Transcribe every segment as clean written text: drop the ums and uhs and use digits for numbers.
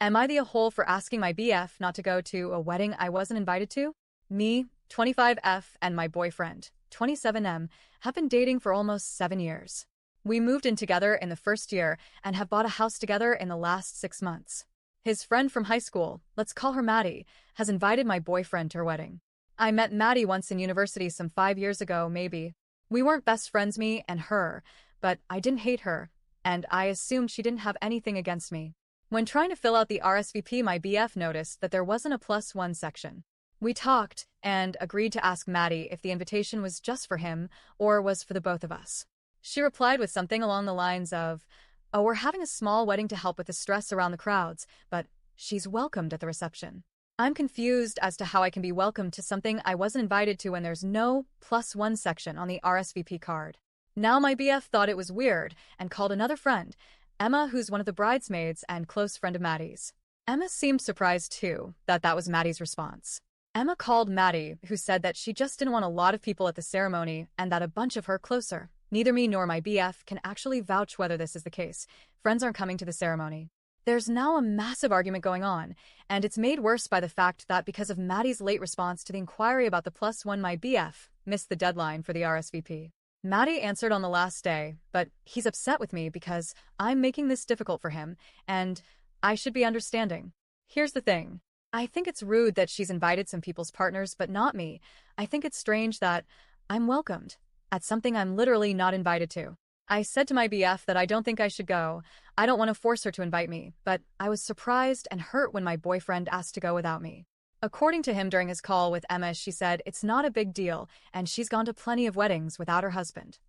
Am I the a-hole for asking my BF not to go to a wedding I wasn't invited to? Me, 25F, and my boyfriend, 27M, have been dating for almost 7 years. We moved in together in the first year and have bought a house together in the last 6 months. His friend from high school, let's call her Maddie, has invited my boyfriend to her wedding. I met Maddie once in university some 5 years ago, maybe. We weren't best friends, me and her, but I didn't hate her, and I assumed she didn't have anything against me. When trying to fill out the RSVP, my BF noticed that there wasn't a +1 section. We talked and agreed to ask Maddie if the invitation was just for him or was for the both of us. She replied with something along the lines of, "Oh, we're having a small wedding to help with the stress around the crowds, but she's welcomed at the reception." I'm confused as to how I can be welcomed to something I wasn't invited to when there's no +1 section on the RSVP card. Now my BF thought it was weird and called another friend, Emma, who's one of the bridesmaids and close friend of Maddie's. Emma seemed surprised too that was Maddie's response. Emma called Maddie, who said that she just didn't want a lot of people at the ceremony and that a bunch of her closer, neither me nor my BF, can actually vouch whether this is the case. Friends aren't coming to the ceremony. There's now a massive argument going on, and it's made worse by the fact that because of Maddie's late response to the inquiry about the +1, my BF missed the deadline for the RSVP. Maddie answered on the last day, but he's upset with me because I'm making this difficult for him, and I should be understanding. Here's the thing. I think it's rude that she's invited some people's partners, but not me. I think it's strange that I'm welcomed at something I'm literally not invited to. I said to my BF that I don't think I should go. I don't want to force her to invite me, but I was surprised and hurt when my boyfriend asked to go without me. According to him during his call with Emma, she said it's not a big deal and she's gone to plenty of weddings without her husband.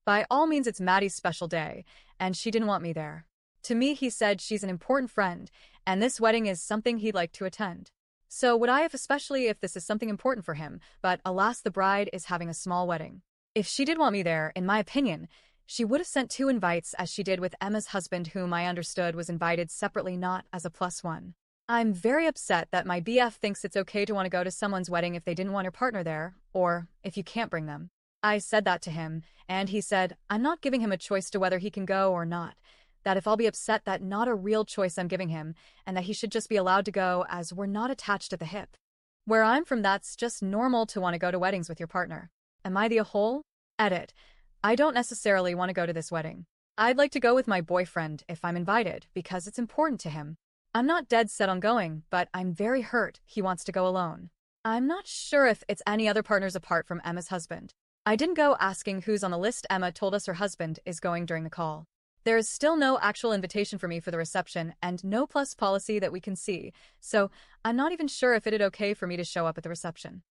By all means, it's Maddie's special day, and she didn't want me there. To me, he said she's an important friend, and this wedding is something he'd like to attend. So would I have, especially if this is something important for him, but alas, the bride is having a small wedding. If she did want me there, in my opinion, she would have sent 2 invites as she did with Emma's husband, whom I understood was invited separately, not as a +1. I'm very upset that my BF thinks it's okay to want to go to someone's wedding if they didn't want your partner there, or if you can't bring them. I said that to him, and he said I'm not giving him a choice to whether he can go or not, that if I'll be upset, that not a real choice I'm giving him, and that he should just be allowed to go as we're not attached at the hip. Where I'm from, that's just normal to want to go to weddings with your partner. Am I the a-hole? Edit. I don't necessarily want to go to this wedding. I'd like to go with my boyfriend if I'm invited, because it's important to him. I'm not dead set on going, but I'm very hurt he wants to go alone. I'm not sure if it's any other partners apart from Emma's husband. I didn't go asking who's on the list. Emma told us her husband is going during the call. There is still no actual invitation for me for the reception and no plus policy that we can see, so I'm not even sure if it'd okay for me to show up at the reception.